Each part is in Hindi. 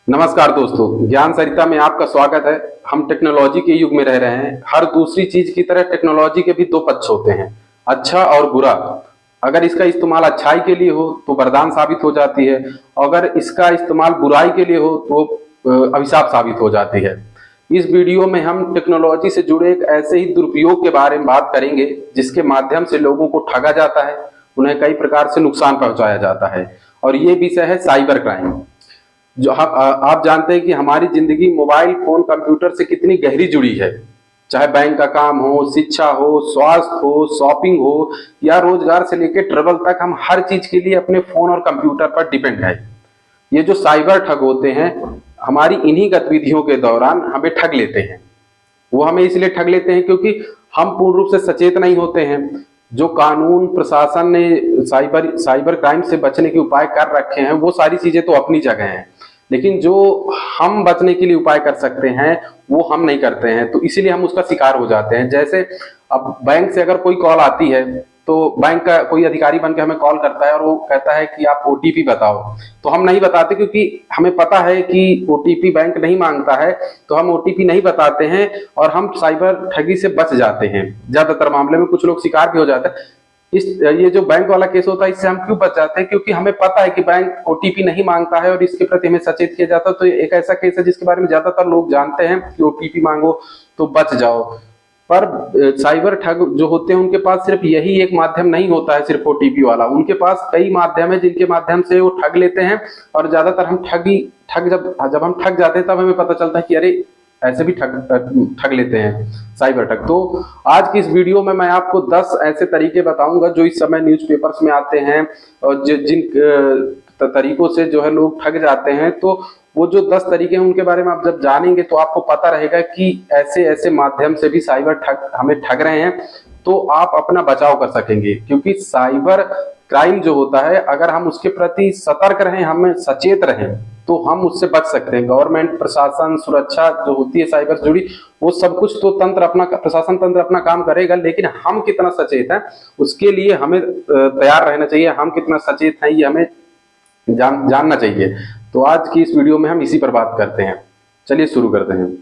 नमस्कार दोस्तों, ज्ञान सरिता में आपका स्वागत है। हम टेक्नोलॉजी के युग में रह रहे हैं। हर दूसरी चीज की तरह टेक्नोलॉजी के भी दो पक्ष होते हैं, अच्छा और बुरा। अगर इसका इस्तेमाल अच्छाई के लिए हो तो वरदान साबित हो जाती है, अगर इसका इस्तेमाल बुराई के लिए हो तो अभिशाप साबित हो जाती है। इस वीडियो में हम टेक्नोलॉजी से जुड़े एक ऐसे ही दुरुपयोग के बारे में बात करेंगे जिसके माध्यम से लोगों को ठगा जाता है, उन्हें कई प्रकार से नुकसान पहुंचाया जाता है। और ये विषय है साइबर क्राइम। जो आप जानते हैं कि हमारी जिंदगी मोबाइल फोन कंप्यूटर से कितनी गहरी जुड़ी है। चाहे बैंक का काम हो, शिक्षा हो, स्वास्थ्य हो, शॉपिंग हो या रोजगार से लेकर ट्रेवल तक, हम हर चीज के लिए अपने फोन और कंप्यूटर पर डिपेंड है। ये जो साइबर ठग होते हैं, हमारी इन्हीं गतिविधियों के दौरान हमें ठग लेते हैं। वो हमें इसलिए ठग लेते हैं क्योंकि हम पूर्ण रूप से सचेत नहीं होते हैं। जो कानून प्रशासन ने साइबर क्राइम से बचने के उपाय कर रखे हैं, वो सारी चीजें तो अपनी जगह हैं, लेकिन जो हम बचने के लिए उपाय कर सकते हैं वो हम नहीं करते हैं, तो इसीलिए हम उसका शिकार हो जाते हैं। जैसे अब बैंक से अगर कोई कॉल आती है तो बैंक का कोई अधिकारी बन के हमें कॉल करता है और वो कहता है कि आप ओटीपी बताओ, तो हम नहीं बताते क्योंकि हमें पता है कि ओटीपी बैंक नहीं मांगता है, तो हम ओटीपी नहीं बताते हैं और हम साइबर ठगी से बच जाते हैं। ज्यादातर मामले में कुछ लोग शिकार भी हो जाते हैं। ये जो बैंक वाला केस होता है, इससे हम क्यों बच जाते हैं? क्योंकि हमें पता है कि बैंक ओटीपी नहीं मांगता है और इसके प्रति हमें सचेत किया जाता है। तो एक ऐसा केस है जिसके बारे में ज्यादातर लोग जानते हैं कि ओटीपी मांगो तो बच जाओ। पर साइबर ठग जो होते हैं उनके पास सिर्फ यही एक माध्यम नहीं होता है, सिर्फ ओटीपी वाला। उनके पास कई माध्यम है जिनके माध्यम से वो ठग लेते हैं। और ज्यादातर हम जब हम ठग जाते हैं तब हमें पता चलता है कि अरे ऐसे भी ठग लेते हैं, साइबर ठग। तो आज की इस वीडियो में मैं आपको 10 ऐसे तरीके बताऊंगा जो इस समय न्यूज़पेपर्स में आते हैं और जिन तरीकों से जो है लोग ठग जाते हैं। तो वो जो 10 तरीके हैं उनके बारे में आप जब जानेंगे तो आपको पता रहेगा कि ऐसे ऐसे माध्यम से भी साइबर ठग हमें ठग रहे हैं, तो आप अपना बचाव कर सकेंगे। क्योंकि साइबर क्राइम जो होता है, अगर हम उसके प्रति सतर्क रहें, हमें सचेत रहें, तो हम उससे बच सकते हैं। गवर्नमेंट, प्रशासन, सुरक्षा जो होती है साइबर से जुड़ी, वो सब कुछ तो प्रशासन तंत्र अपना काम करेगा, लेकिन हम कितना सचेत हैं उसके लिए हमें तैयार रहना चाहिए। हम कितना सचेत हैं ये हमें जानना चाहिए। तो आज की इस वीडियो में हम इसी पर बात करते हैं। चलिए शुरू करते हैं।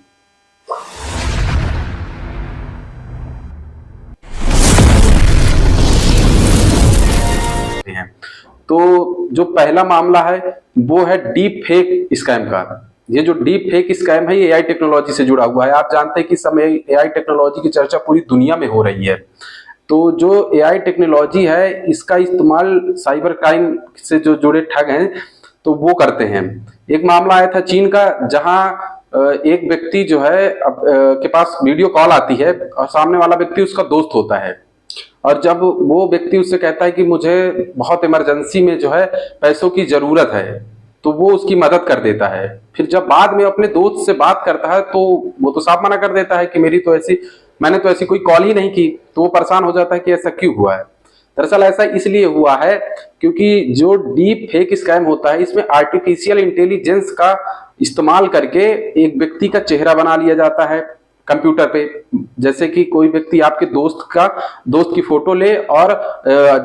तो जो पहला मामला है वो है डीप फेक स्कैम का। ये जो डीप फेक स्कैम है ये एआई टेक्नोलॉजी से जुड़ा हुआ है। आप जानते हैं कि इस समय एआई टेक्नोलॉजी की चर्चा पूरी दुनिया में हो रही है। तो जो एआई टेक्नोलॉजी है इसका इस्तेमाल साइबर क्राइम से जो जुड़े ठग हैं तो वो करते हैं। एक मामला आया था चीन का, जहां एक व्यक्ति जो है के पास वीडियो कॉल आती है और सामने वाला व्यक्ति उसका दोस्त होता है। और जब वो व्यक्ति उससे कहता है कि मुझे बहुत इमरजेंसी में जो है पैसों की जरूरत है, तो वो उसकी मदद कर देता है। फिर जब बाद में अपने दोस्त से बात करता है तो वो तो साफ मना कर देता है कि मैंने तो ऐसी कोई कॉल ही नहीं की। तो वो परेशान हो जाता है कि ऐसा क्यों हुआ है। दरअसल ऐसा इसलिए हुआ है क्योंकि जो डीप फेक स्कैम होता है इसमें आर्टिफिशियल इंटेलिजेंस का इस्तेमाल करके एक व्यक्ति का चेहरा बना लिया जाता है कंप्यूटर पे। जैसे कि कोई व्यक्ति आपके दोस्त की फोटो ले और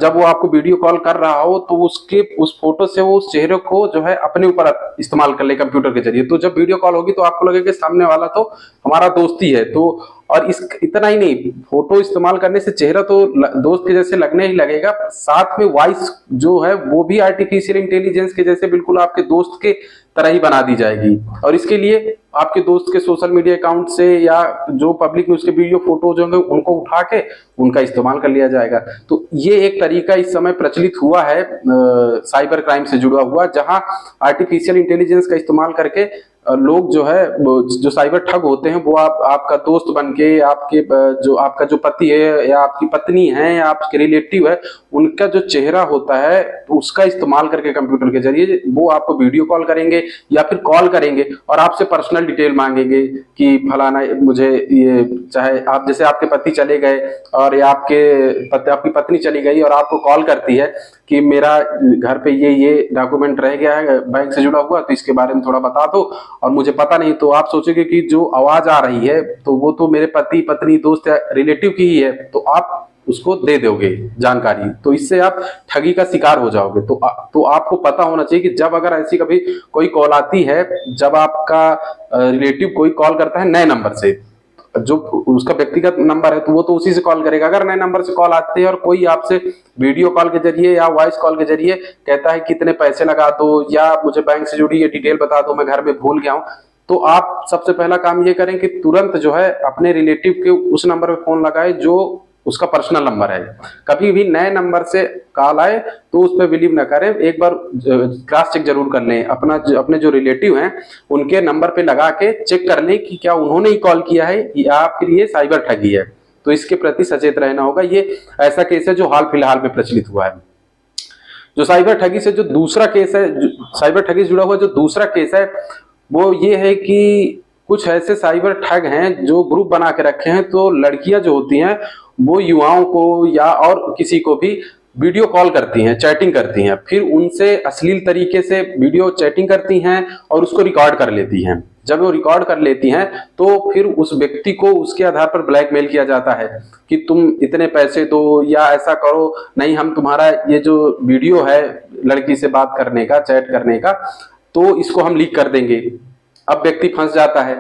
जब वो आपको वीडियो कॉल कर रहा हो तो उस फोटो से वो उस चेहरे को जो है अपने ऊपर इस्तेमाल कर ले कंप्यूटर के जरिए। तो जब वीडियो कॉल होगी तो आपको लगेगा कि सामने वाला तो हमारा दोस्त ही है। तो और इतना ही नहीं, फोटो इस्तेमाल करने से चेहरा तो दोस्त के जैसे लगने ही लगेगा, साथ में वॉइस जो है वो भी आर्टिफिशियल इंटेलिजेंस के जैसे बिल्कुल आपके दोस्त के तरह ही बना दी जाएगी। और इसके लिए आपके दोस्त के सोशल मीडिया अकाउंट से या जो पब्लिक में उसके वीडियो फोटोज होंगे उनको उठा के उनका इस्तेमाल कर लिया जाएगा। तो ये एक तरीका इस समय प्रचलित हुआ है साइबर क्राइम से जुड़ा हुआ, जहां आर्टिफिशियल इंटेलिजेंस का इस्तेमाल करके लोग जो है जो साइबर ठग होते हैं वो आपका दोस्त बन के आपका जो पति है या आपकी पत्नी है या आपके रिलेटिव है, उनका जो चेहरा होता है उसका इस्तेमाल करके कंप्यूटर के जरिए वो आपको वीडियो कॉल करेंगे या फिर कॉल करेंगे और आपसे पर्सनल डिटेल मांगेंगे कि फलाना मुझे ये, चाहे आप जैसे आपके पति चले गए और या आपकी पत्नी चली गई और आपको कॉल करती है कि मेरा घर पे ये डॉक्यूमेंट रह गया है बैंक से जुड़ा हुआ, तो इसके बारे में थोड़ा बता दो और मुझे पता नहीं। तो आप सोचोगे कि जो आवाज आ रही है तो वो तो मेरे पति, पत्नी, दोस्त या रिलेटिव की ही है। तो आप उसको दे दोगे जानकारी, तो इससे आप ठगी का शिकार हो जाओगे। तो आपको पता होना चाहिए कि जब अगर ऐसी कभी कोई कॉल आती है, जब आपका रिलेटिव कोई कॉल करता है नए नंबर से, जो उसका व्यक्तिगत नंबर है तो वो तो उसी से कॉल करेगा। अगर नए नंबर से कॉल आते हैं और कोई आपसे वीडियो कॉल के जरिए या वॉइस कॉल के जरिए कहता है कितने पैसे लगा दो, या मुझे बैंक से जुड़ी ये डिटेल बता दो, मैं घर में भूल गया हूं, तो आप सबसे पहला काम ये करें कि तुरंत जो है अपने रिलेटिव के उस नंबर पे फोन लगाए जो उसका पर्सनल नंबर है। कभी भी नए नंबर से कॉल आए तो उस पर बिलीव ना करें, एक बार क्रॉस चेक जरूर कर लें। अपने जो रिलेटिव हैं उनके नंबर पे लगा के चेक कर लें कि क्या उन्होंने ही कॉल किया है या फिर ये साइबर ठगी है। तो इसके प्रति सचेत रहना होगा। ये ऐसा केस है जो हाल फिलहाल में प्रचलित हुआ है। जो साइबर ठगी से जो दूसरा केस है, साइबर ठगी से जुड़ा हुआ जो दूसरा केस है वो ये है कि कुछ ऐसे साइबर ठग हैं जो ग्रुप बना के रखे हैं। तो लड़कियां जो होती हैं वो युवाओं को या और किसी को भी वीडियो कॉल करती हैं, चैटिंग करती हैं, फिर उनसे अश्लील तरीके से वीडियो चैटिंग करती हैं और उसको रिकॉर्ड कर लेती हैं। जब वो रिकॉर्ड कर लेती हैं तो फिर उस व्यक्ति को उसके आधार पर ब्लैकमेल किया जाता है कि तुम इतने पैसे दो या ऐसा करो, नहीं हम तुम्हारा ये जो वीडियो है लड़की से बात करने का, चैट करने का, तो इसको हम लीक कर देंगे। अब व्यक्ति फंस जाता है।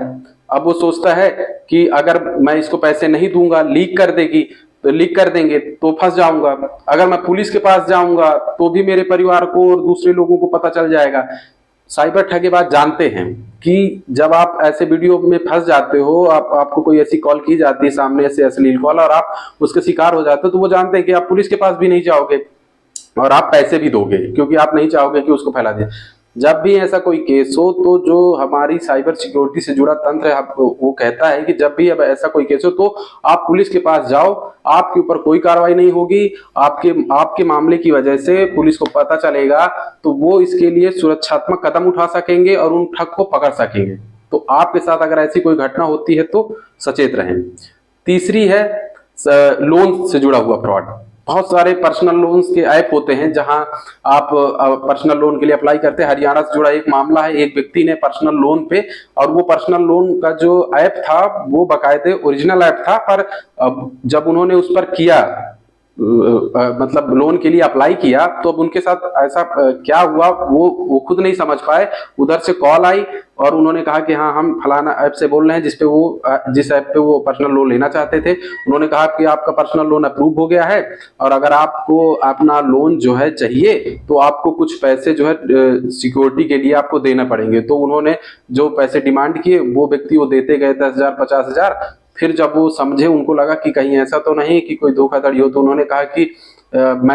अब वो सोचता है कि अगर मैं इसको पैसे नहीं दूंगा, लीक कर देगी तो लीक कर देंगे तो फंस जाऊंगा, अगर मैं पुलिस के पास जाऊंगा तो भी मेरे परिवार को और दूसरे लोगों को पता चल जाएगा। साइबर ठगेबाज जानते हैं कि जब आप ऐसे वीडियो में फंस जाते हो, आपको कोई ऐसी कॉल की जाती है सामने से अश्लील कॉल और आप उसके शिकार हो जाते हो, तो वो जानते हैं कि आप पुलिस के पास भी नहीं जाओगे और आप पैसे भी दोगे क्योंकि आप नहीं चाहोगे कि उसको फैला दे। जब भी ऐसा कोई केस हो तो जो हमारी साइबर सिक्योरिटी से जुड़ा तंत्र है वो कहता है कि जब भी अब ऐसा कोई केस हो तो आप पुलिस के पास जाओ, आपके ऊपर कोई कार्रवाई नहीं होगी। आपके मामले की वजह से पुलिस को पता चलेगा तो वो इसके लिए सुरक्षात्मक कदम उठा सकेंगे और उन ठग को पकड़ सकेंगे। तो आपके साथ अगर ऐसी कोई घटना होती है तो सचेत रहें। तीसरी है लोन से जुड़ा हुआ फ्रॉड। बहुत सारे पर्सनल लोन्स के ऐप होते हैं जहां आप पर्सनल लोन के लिए अप्लाई करते हैं। हरियाणा से जुड़ा एक मामला है, एक व्यक्ति ने पर्सनल लोन पे, और वो पर्सनल लोन का जो ऐप था वो बाकायदे ओरिजिनल ऐप था, पर जब उन्होंने उस पर किया मतलब लोन के लिए अप्लाई किया तो अब उनके साथ ऐसा क्या हुआ वो खुद नहीं समझ पाए। उधर से कॉल आई और उन्होंने कहा कि हाँ हम फलाना ऐप से बोल रहे हैं जिस ऐप पे वो पर्सनल लोन लेना चाहते थे। उन्होंने कहा कि आपका पर्सनल लोन अप्रूव हो गया है और अगर आपको अपना लोन जो है चाहिए तो आपको कुछ पैसे जो है सिक्योरिटी के लिए आपको देना पड़ेंगे। तो उन्होंने जो पैसे डिमांड किए वो व्यक्ति वो देते गए 10,000 50,000। फिर जब वो समझे, उनको लगा कि कहीं ऐसा तो नहीं कि कोई धोखाधड़ी हो, तो उन्होंने कहा कि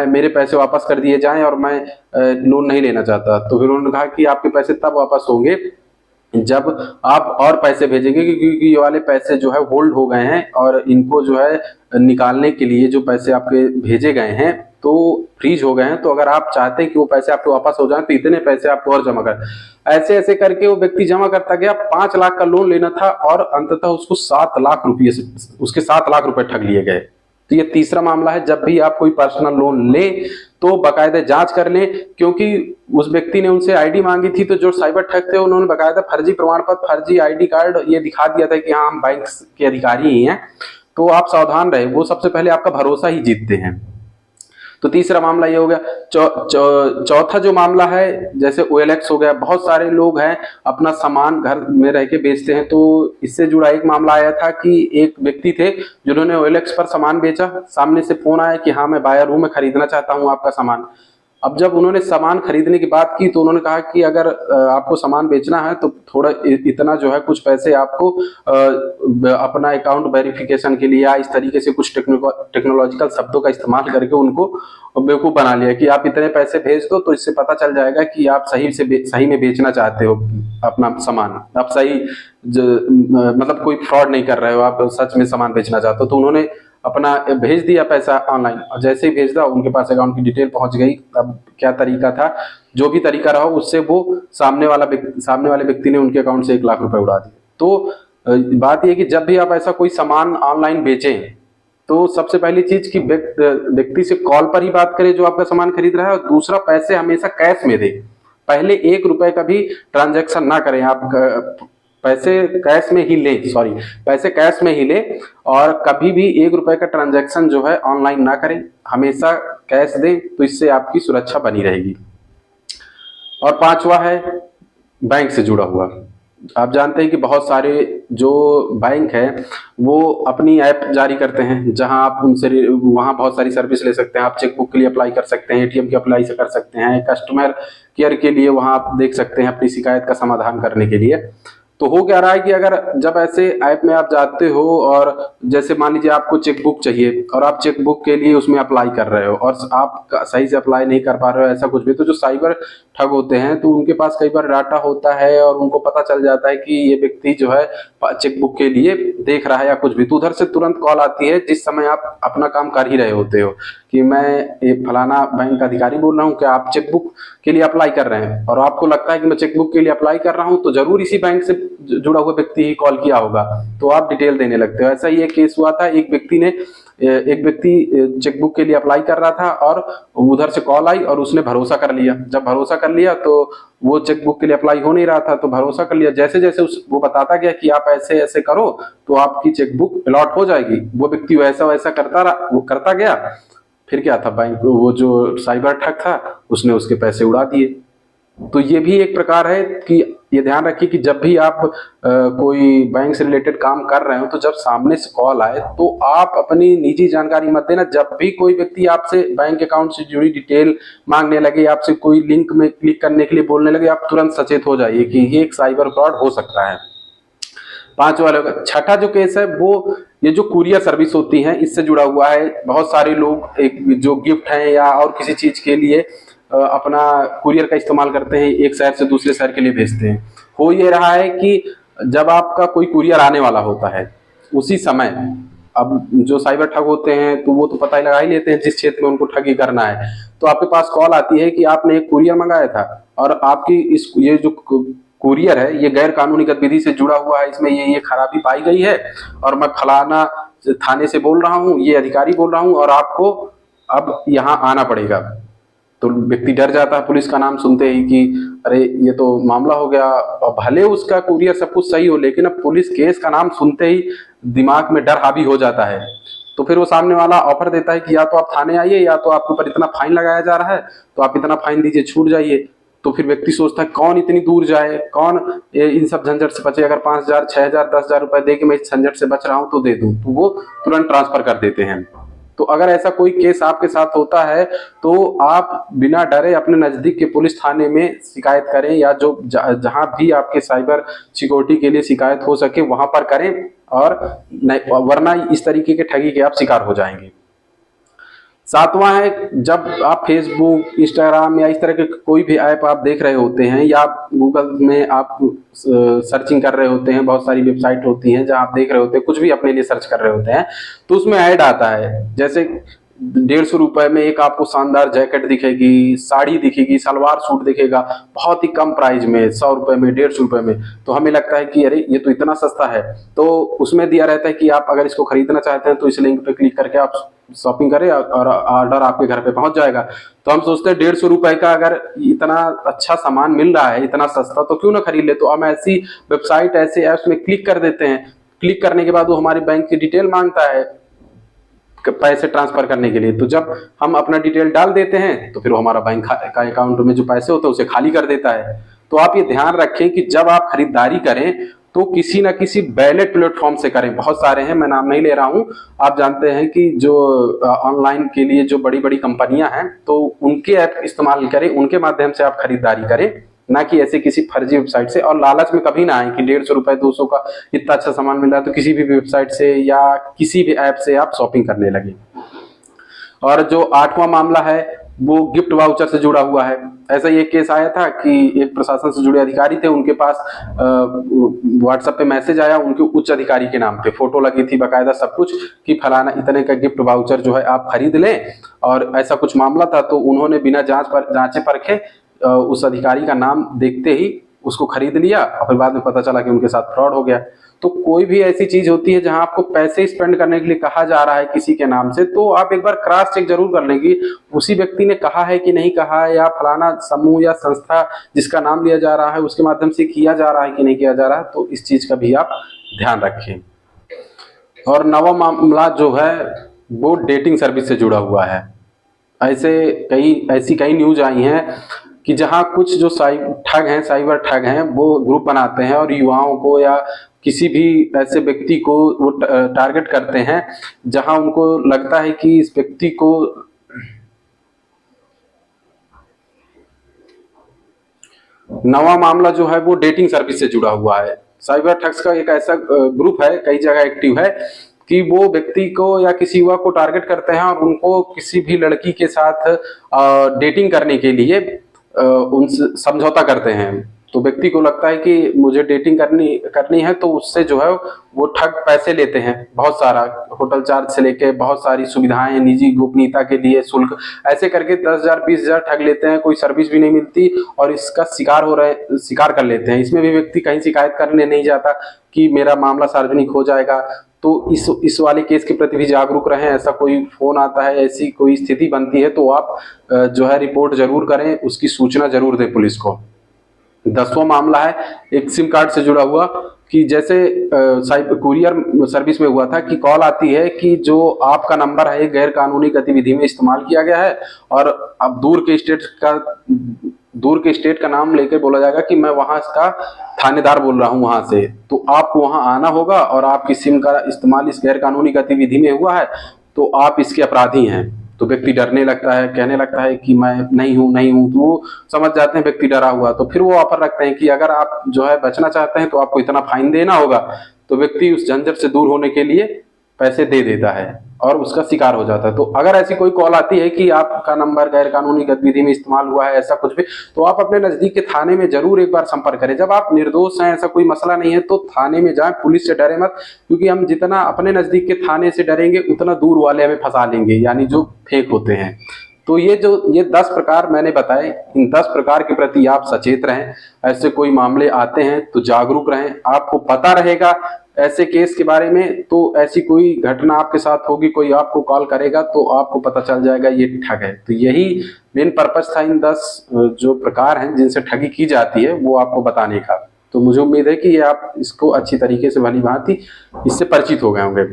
मेरे पैसे वापस कर दिए जाएं और मैं लोन नहीं लेना चाहता। तो फिर उन्होंने कहा कि आपके पैसे तब वापस होंगे जब आप और पैसे भेजेंगे, क्योंकि ये वाले पैसे जो है होल्ड हो गए हैं और इनको जो है निकालने के लिए जो पैसे आपके भेजे गए हैं तो फ्रीज हो गए हैं। तो अगर आप चाहते हैं कि वो पैसे आपके वापस हो जाएं तो इतने पैसे आपको और जमा कर। ऐसे ऐसे करके वो व्यक्ति जमा करता गया। 5 लाख का लोन लेना था और अंततः उसको 7 लाख रुपये से उसके 7 लाख रुपए ठग लिए गए। तो ये तीसरा मामला है। जब भी आप कोई पर्सनल लोन ले तो बाकायदे जांच कर लें, क्योंकि उस व्यक्ति ने उनसे आईडी मांगी थी तो जो साइबर ठग थे उन्होंने बाकायदा फर्जी प्रमाण पत्र, फर्जी आईडी कार्ड ये दिखा दिया था कि हाँ हम बैंक के अधिकारी ही हैं। तो आप सावधान रहे, वो सबसे पहले आपका भरोसा ही जीतते हैं। तो तीसरा मामला ये हो गया। चौथा जो मामला है जैसे OLX हो गया। बहुत सारे लोग हैं अपना सामान घर में रह के बेचते हैं। तो इससे जुड़ा एक मामला आया था कि एक व्यक्ति थे जिन्होंने OLX पर सामान बेचा। सामने से फोन आया कि हाँ मैं बायर हूं, मैं खरीदना चाहता हूं आपका सामान। अब जब उन्होंने सामान खरीदने की बात की तो उन्होंने कहा कि अगर आपको सामान बेचना है तो थोड़ा इतना जो है कुछ पैसे आपको अपना अकाउंट वेरिफिकेशन के लिए या इस तरीके से कुछ टेक्नोलॉजिकल शब्दों का इस्तेमाल करके उनको बेवकूफ बना लिया कि आप इतने पैसे भेज दो तो इससे पता चल जाएगा कि आप सही में बेचना चाहते हो अपना सामान, आप सही मतलब कोई फ्रॉड नहीं कर रहे हो, आप सच में सामान बेचना चाहते हो। तो उन्होंने अपना भेज दिया पैसा ऑनलाइन और जैसे ही भेज दिया उनके पास अकाउंट की डिटेल पहुंच गई। अब क्या तरीका था, जो भी तरीका रहा उससे वो सामने वाले व्यक्ति ने उनके अकाउंट से 1 लाख रुपए उड़ा दिए। तो बात यह कि जब भी आप ऐसा कोई सामान ऑनलाइन बेचें तो सबसे पहली चीज कि व्यक्ति से कॉल पर ही बात करें जो आपका सामान खरीद रहा है, और दूसरा पैसे हमेशा कैश में दे। पहले 1 रुपए का भी ट्रांजैक्शन ना करें आप पैसे कैश में ही ले, सॉरी, पैसे कैश में ही ले, और कभी भी 1 रुपए का ट्रांजैक्शन जो है ऑनलाइन ना करें, हमेशा कैश दें, तो इससे आपकी सुरक्षा बनी रहेगी। और पांचवा है बैंक से जुड़ा हुआ। आप जानते हैं कि बहुत सारे जो बैंक है वो अपनी ऐप जारी करते हैं, जहां आप उनसे वहां बहुत सारी सर्विस ले सकते हैं। आप चेकबुक के लिए अप्लाई कर सकते हैं, एटीएम के अप्लाई से कर सकते हैं, कस्टमर केयर के लिए वहां आप देख सकते हैं अपनी शिकायत का समाधान करने के लिए। तो हो क्या रहा है कि अगर जब ऐसे ऐप में आप जाते हो और जैसे मान लीजिए आपको चेकबुक चाहिए और आप चेकबुक के लिए उसमें अप्लाई कर रहे हो और आप सही से अप्लाई नहीं कर पा रहे हो, ऐसा कुछ भी, तो जो साइबर ठग होते हैं तो उनके पास कई बार डाटा होता है और उनको पता चल जाता है कि ये व्यक्ति जो है चेकबुक के लिए देख रहा है या कुछ भी, तो उधर से तुरंत कॉल आती है जिस समय आप अपना काम कर ही रहे होते हो कि मैं ये फलाना बैंक का अधिकारी बोल रहा हूँ, क्या आप चेकबुक के लिए अप्लाई कर रहे हैं, और आपको लगता है कि मैं चेकबुक के लिए अप्लाई कर रहा हूँ तो जरूर इसी बैंक से जुड़ा हुआ व्यक्ति ही कॉल किया होगा, तो आप डिटेल देने लगते हो। ऐसा ही एक केस हुआ था, एक व्यक्ति चेकबुक के लिए अप्लाई कर रहा था और उधर से कॉल आई और उसने भरोसा कर लिया। जब भरोसा कर लिया तो वो चेकबुक के लिए अप्लाई हो नहीं रहा था, तो भरोसा कर लिया। जैसे जैसे वो बताता गया कि आप ऐसे ऐसे करो तो आपकी चेकबुक अलॉट हो जाएगी, वो व्यक्ति वैसा वैसा करता गया। फिर क्या था, बैंक वो जो साइबर ठग था उसने उसके पैसे उड़ा दिए। तो ये भी एक प्रकार है कि ये ध्यान रखिए कि जब भी आप कोई बैंक से रिलेटेड काम कर रहे हो तो जब सामने से कॉल आए तो आप अपनी निजी जानकारी मत देना। जब भी कोई व्यक्ति आपसे बैंक अकाउंट से जुड़ी डिटेल मांगने लगे, आपसे कोई लिंक में क्लिक करने के लिए बोलने लगे, आप तुरंत सचेत हो जाइए कि ये एक साइबर फ्रॉड हो सकता है। छठा जो केस है वो ये जो कुरियर सर्विस होती है इससे जुड़ा हुआ है। बहुत सारे लोग एक जो गिफ्ट है या और किसी चीज के लिए अपना कुरियर का इस्तेमाल करते हैं, एक शहर से दूसरे शहर के लिए भेजते हैं। हो ये रहा है कि जब आपका कोई कुरियर आने वाला होता है उसी समय, अब जो साइबर ठग होते हैं तो वो तो पता ही लगा ही लेते हैं जिस क्षेत्र में उनको ठगी करना है, तो आपके पास कॉल आती है कि आपने एक कुरियर मंगाया था और आपकी ये जो कुरियर है ये गैर कानूनी गतिविधि से जुड़ा हुआ है, इसमें ये खराबी पाई गई है और मैं फलाना थाने से बोल रहा हूँ, ये अधिकारी बोल रहा हूँ और आपको अब यहाँ आना पड़ेगा। तो व्यक्ति डर जाता है पुलिस का नाम सुनते ही कि अरे ये तो मामला हो गया, और भले उसका कुरियर सब कुछ सही हो लेकिन अब पुलिस केस का नाम सुनते ही दिमाग में डर हावी हो जाता है। तो फिर वो सामने वाला ऑफर देता है कि या तो आप थाने आइए या तो आपके ऊपर इतना फाइन लगाया जा रहा है तो आप इतना फाइन दीजिए, छूट जाइए। तो फिर व्यक्ति सोचता है कौन इतनी दूर जाए, कौन इन सब झंझट से बचे, अगर 5,000 6,000 10,000 रुपए दे के मैं इस झंझट से बच रहा हूं तो दे दूं, तो वो तुरंत ट्रांसफर कर देते हैं। तो अगर ऐसा कोई केस आपके साथ होता है तो आप बिना डरे अपने नजदीक के पुलिस थाने में शिकायत करें, या जो जहां भी आपके साइबर सिक्योरिटी के लिए शिकायत हो सके वहां पर करें, और वरना इस तरीके के ठगी के आप शिकार हो जाएंगे। सातवां है, जब आप फेसबुक, इंस्टाग्राम या इस तरह के कोई भी ऐप आप देख रहे होते हैं या आप गूगल में आप सर्चिंग कर रहे होते हैं, बहुत सारी वेबसाइट होती हैं जहां आप देख रहे होते हैं, कुछ भी अपने लिए सर्च कर रहे होते हैं, तो उसमें ऐड आता है। जैसे 150 रुपए में एक आपको शानदार जैकेट दिखेगी, साड़ी दिखेगी, सलवार सूट दिखेगा, बहुत ही कम प्राइस में, 100 रुपए में, 150 रुपए में। तो हमें लगता है कि अरे ये तो इतना सस्ता है, तो उसमें दिया रहता है कि आप अगर इसको खरीदना चाहते हैं तो इस लिंक पे क्लिक करके आप शॉपिंग करें और ऑर्डर आपके घर पे पहुंच जाएगा। तो हम सोचते हैं 150 रुपए का अगर इतना अच्छा सामान मिल रहा है, इतना सस्ता, तो क्यों ना खरीद ले। तो हम ऐसी वेबसाइट, ऐसे ऐप्स में क्लिक कर देते हैं। क्लिक करने के बाद वो हमारी बैंक की डिटेल मांगता है पैसे ट्रांसफर करने के लिए। तो जब हम अपना डिटेल डाल देते हैं तो फिर वो हमारा बैंक का अकाउंट में जो पैसे होते हैं उसे खाली कर देता है। तो आप ये ध्यान रखें कि जब आप खरीदारी करें तो किसी ना किसी वैलिड प्लेटफॉर्म से करें। बहुत सारे हैं, मैं नाम नहीं ले रहा हूं। आप जानते हैं कि जो ऑनलाइन के लिए जो बड़ी बड़ी कंपनियां हैं तो उनके ऐप इस्तेमाल करें, उनके माध्यम से आप खरीदारी करें, ना कि ऐसे किसी फर्जी वेबसाइट से। और लालच में कभी ना आए कि 150 रुपए 200 का इतना अच्छा सामान मिल रहा है तो किसी भी वेबसाइट से या किसी भी ऐप से आप शॉपिंग करने लगे। और जो 8वां मामला है वो गिफ्ट वाउचर से जुड़ा हुआ है। ऐसा ही एक केस आया था कि एक प्रशासन से जुड़े अधिकारी थे, उनके पास व्हाट्सएप पे मैसेज आया उनके उच्च अधिकारी के नाम पे, फोटो लगी थी बाकायदा सब कुछ, कि फलाना इतने का गिफ्ट वाउचर जो है आप खरीद लें, और ऐसा कुछ मामला था। तो उन्होंने बिना जांचे परखे उस अधिकारी का नाम देखते ही उसको खरीद लिया और फिर बाद में पता चला कि उनके साथ फ्रॉड हो गया। तो कोई भी ऐसी चीज होती है जहां आपको पैसे स्पेंड करने के लिए कहा जा रहा है किसी के नाम से, तो आप एक बार क्रॉस चेक जरूर कर लें कि उसी व्यक्ति ने कहा है कि नहीं कहा है, या फलाना समूह या संस्था जिसका नाम लिया जा रहा है उसके माध्यम से किया जा रहा है कि नहीं किया जा रहा है। तो इस चीज का भी आप ध्यान रखें। और नवा मामला जो है वो डेटिंग सर्विस से जुड़ा हुआ है। ऐसी कई न्यूज आई हैं कि जहां कुछ जो साइबर ठग हैं वो ग्रुप बनाते हैं और युवाओं को या किसी भी ऐसे व्यक्ति को वो टारगेट करते हैं जहां उनको लगता है कि इस व्यक्ति को नवा मामला जो है वो डेटिंग सर्विस से जुड़ा हुआ है। साइबर ठग्स का एक ऐसा ग्रुप है, कई जगह एक्टिव है, कि वो व्यक्ति को या किसी युवा को टारगेट करते हैं और उनको किसी भी लड़की के साथ डेटिंग करने के लिए उनसे समझौता करते हैं। तो व्यक्ति को लगता है कि मुझे डेटिंग करनी है, तो उससे जो है वो ठग पैसे लेते हैं, बहुत सारा होटल चार्ज से लेके बहुत सारी सुविधाएं, निजी गोपनीयता के लिए शुल्क, ऐसे करके 10,000 20,000 ठग लेते हैं। कोई सर्विस भी नहीं मिलती और इसका शिकार कर लेते हैं। इसमें भी व्यक्ति कहीं शिकायत करने नहीं जाता कि मेरा मामला सार्वजनिक हो जाएगा। तो इस वाले केस के प्रति भी जागरूक रहें। ऐसा कोई फोन आता है, ऐसी कोई स्थिति बनती है, तो आप जो है रिपोर्ट जरूर करें, उसकी सूचना जरूर दें पुलिस को। 10वां मामला है एक सिम कार्ड से जुड़ा हुआ, कि जैसे कुरियर सर्विस में हुआ था कि कॉल आती है कि जो आपका नंबर है गैर कानूनी गतिविधि में इस्तेमाल किया गया है, और अब दूर के स्टेट का नाम लेकर बोला जाएगा कि मैं वहां इसका थानेदार बोल रहा हूं वहां से, तो आपको वहां आना होगा और आपकी सिम का इस्तेमाल इस गैर कानूनी गतिविधि में हुआ है तो आप इसके अपराधी हैं। तो व्यक्ति डरने लगता है, कहने लगता है कि मैं नहीं हूं, तो वो समझ जाते हैं व्यक्ति डरा हुआ। तो फिर वो ऑफर रखते हैं कि अगर आप जो है बचना चाहते हैं तो आपको इतना फाइन देना होगा। तो व्यक्ति उस झंझट से दूर होने के लिए पैसे दे देता है और उसका शिकार हो जाता है। तो अगर ऐसी कोई कॉल आती है कि आपका नंबर गैर कानूनी गतिविधि में इस्तेमाल हुआ है, ऐसा कुछ भी, तो आप अपने नजदीक के थाने में जरूर एक बार संपर्क करें। जब आप निर्दोष हैं, ऐसा कोई मसला नहीं है, तो थाने में जाएं, पुलिस से डरे मत, क्योंकि हम जितना अपने नजदीक के थाने से डरेंगे उतना दूर वाले हमें फंसा लेंगे, यानी जो फेक होते हैं। तो ये 10 प्रकार मैंने बताए, इन 10 प्रकार के प्रति आप सचेत रहें। ऐसे कोई मामले आते हैं तो जागरूक रहें, आपको पता रहेगा ऐसे केस के बारे में। तो ऐसी कोई घटना आपके साथ होगी, कोई आपको कॉल करेगा तो आपको पता चल जाएगा ये ठग है। तो यही मेन पर्पस था इन 10 जो प्रकार हैं जिनसे ठगी की जाती है वो आपको बताने का। तो मुझे उम्मीद है कि आप इसको अच्छी तरीके से भली भांति इससे परिचित हो गए होंगे।